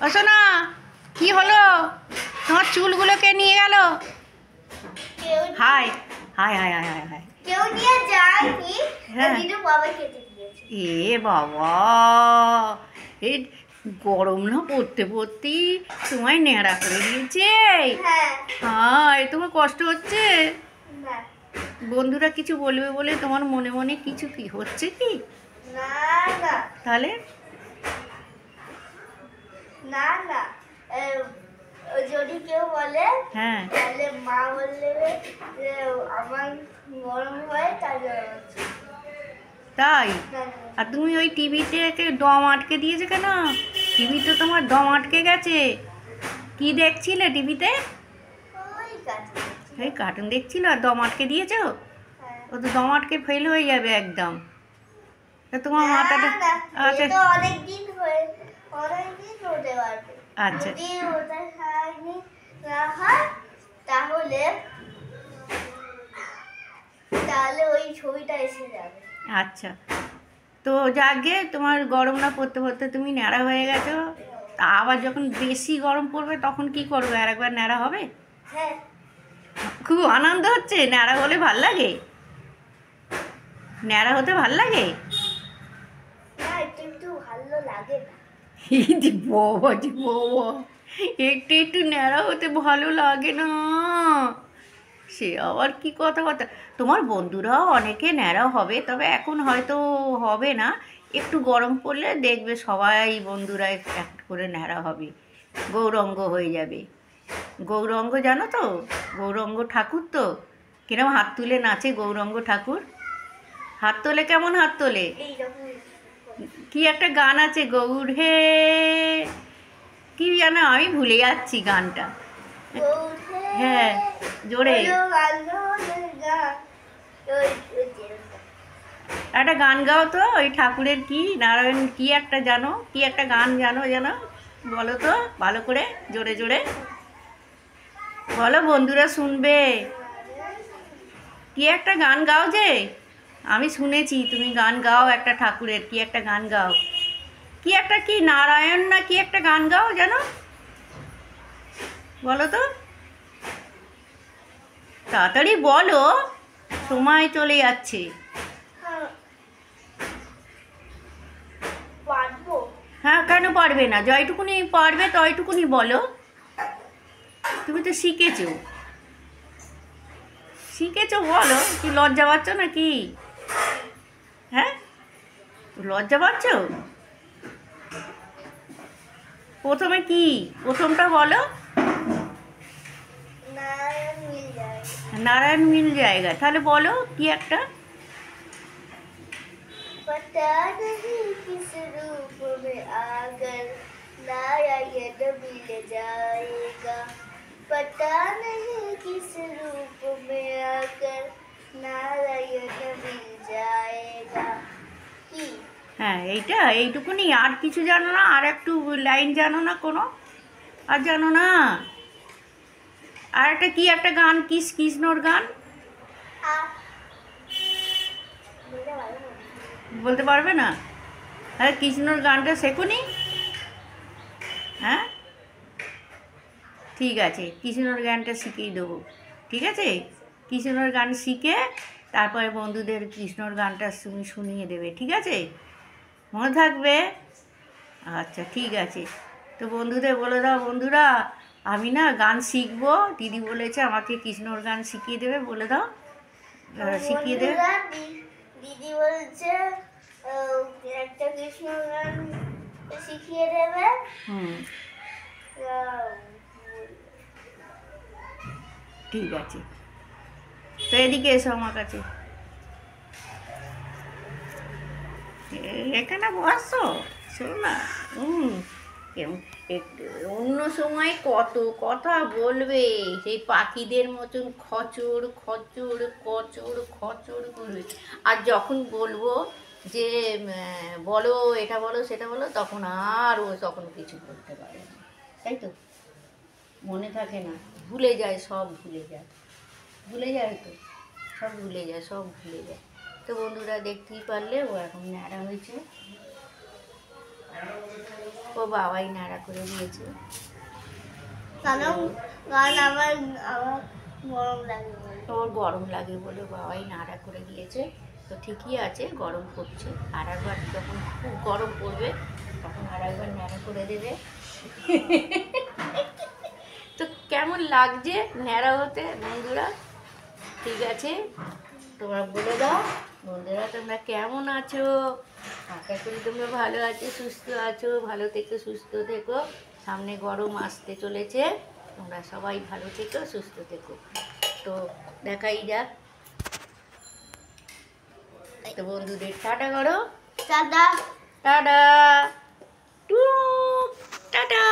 ও শোনা, কি হলো? তোমার চুলগুলোকে নিয়ে গেল? কেউ high high high high high high. কেউ নিয়ে যায়নি, হ্যাঁ। দিদু বাবা কেটে দিয়েছে। এ বাবা, এই গরম না পড়তে পড়তেই তোমায় ন্যাড়া করে দিয়েছে। হ্যাঁ। হাই, তোমার কষ্ট হচ্ছে? না বন্ধুরা কিছু বলবে বলে তোমার মনে মনে কিছু কি হচ্ছে কি? না না তাহলে না না যদি কেউ বলে হ্যাঁ, তাহলে মা বললে যে আমার গরম হয় তাই জ্বর হচ্ছে। তাই? না, আর তুমি ওই টিভিতে দম আটকে দিয়েছে কেন? টিভি তো তোমার দম আটকে গেছে। কি দেখছিলে টিভিতে? ওই কাছে। এই কার্টুন দেখছিল আর দম আটকে দিয়েছো? হ্যাঁ। ও তো দম আটকে ফেল হয়ে যাবে একদম। তা তোমার না, মাথাটা না, আচ্ছা এ তো অনেকদিন হতে পারবে। আচ্ছা যদি ওটা খাইনি না হয় তাহলে তাহলে ওই ছবিটা এসে যাবে। আচ্ছা, তো যাকে তোমার গরম না পড়তে পড়তে তুমি ন্যাড়া হয়ে গেছো, তা আবার যখন বেশি গরম পড়বে তখন কি করবে? আর একবার ন্যাড়া হবে? হ্যাঁ। খুব আনন্দ হচ্ছে, ন্যাড়া হলে ভাল লাগে? ন্যাড়া হতে ভাল লাগে? না একটু একটু ভালো লাগে না। এই যে বাবা, যে বাবা, একটু একটু ন্যাড়া হতে ভালো লাগে না? সে আবার কি কথা কথা! তোমার বন্ধুরাও অনেকে ন্যাড়া হবে, তবে এখন হয়তো হবে না। একটু গরম পড়লে দেখবে সবাই বন্ধুরা এক করে ন্যাড়া হবে, গৌরঙ্গ হয়ে যাবে। গৌরঙ্গ জানো তো? গৌরঙ্গ ঠাকুর তো কিরম হাত তুলে নাচে গৌরঙ্গ ঠাকুর। হাত তোলে, কেমন হাত তোলে? এইরকম কি একটা গান আছে, গৌর হে, কি জানো, আমি ভুলে যাচ্ছি গানটা। হ্যাঁ, জোরে একটা গান গাও তো, ওই ঠাকুরের কি নারায়ণ কি একটা জানো, কি একটা গান জানো জানো, বলো তো ভালো করে, জোরে জোরে বলো, বন্ধুরা শুনবে। কি একটা গান গাও যে, আমি শুনেছি তুমি গান গাও একটা ঠাকুরের, কি একটা গান গাও, কি একটা, কি নারায়ণ না কি একটা গান গাও জানো, বলো তো তাড়াতাড়ি বলো, সময় চলে যাচ্ছে। পারবো। হ্যাঁ, কেন পারবে না? যতটুকুনি পারবে ততটুকুনি বলো। তুমি তো শিখেছো, শিখেছো, বলো। কি লজ্জা পাচ্ছ নাকি? হ্যাঁ, লজ্জা পাচ্ছ? প্রথমে কি, প্রথমটা বলো। नारायण मिल जाएगा। নারায়ণ মিল জায়গা, তাহলে বলো কি একটা। पता नहीं किस रूप में आकर नारायण मिल जाएगा। पता नहीं किस रूप में आकर नारायण मिल जाएगा। की হ্যাঁ, এইটুকুনি, আর কিছু জানো না? আর একটু লাইন জানো না কোনো? আর জানো না? আর একটা কি একটা গান, কৃষ্ণর গান आ मेरा वाला বলতে পারবে না? আরে কৃষ্ণর গানটা শেখোনি? হ্যাঁ, ঠিক আছে, কৃষ্ণর গানটা শিখিয়ে দেবো। ঠিক আছে, কৃষ্ণর গান শিখে তারপরে বন্ধুদের কৃষ্ণর গানটা শুনিয়ে দেবে। ঠিক আছে, মনে থাকবে? আচ্ছা, ঠিক আছে। তো বন্ধুদের বলে দাও, বন্ধুরা আমি না গান শিখবো, দিদি বলেছে আমাকে কৃষ্ণর গান শিখিয়ে দেবে, বলে দাও। শিখিয়ে দেবে। বন্ধুরা দিদি বলছে একটা কৃষ্ণ গান শিখিয়ে দেবে। হুম, ঠিক আছে। তো এদিকে এসো আমার কাছে, এখানে বসো, শোনো না। হুম, অন্য সময় কত কথা বলবে, সেই পাখিদের মতন খচর খচর কচর খচর করবে, আর যখন বলবো যে বলো এটা বলো সেটা বলো, তখন আর ও তখন কিছু করতে পারে না, তাই তো? মনে থাকে না, ভুলে যায়, সব ভুলে যায়, ভুলে যায় তো, সব ভুলে যায়, সব ভুলে যায়। তো বন্ধুরা দেখতেই পারলে ও এখন ন্যাড়া হয়েছে, ও বাবাই নাড়া করে দিয়েছে। কারণ কারণ আমার আমার গরম লাগে বলে। ওর গরম লাগে বলে বাবাই নাড়া করে দিয়েছে। তো ঠিকই আছে, গরম করছে, আর একবার যখন খুব গরম পড়বে তখন আর একবার নাড়া করে দেবে। তো কেমন লাগছে ন্যাড়া হতে বন্ধুরা? ঠিক আছে, তোমরা বলে দাও বন্ধুরা, তোমরা কেমন আছো? আশা করি তোমরা ভালো আছো, সুস্থ আছো। ভালো থেকো, সুস্থ থেকো। সামনে গরম আসতে চলেছে, তোমরা সবাই ভালো থেকো, সুস্থ থেকো। তো দেখাই যাক। তো বন্ধুদের টাটা করো। টাটা। টাটা, টু টাটা।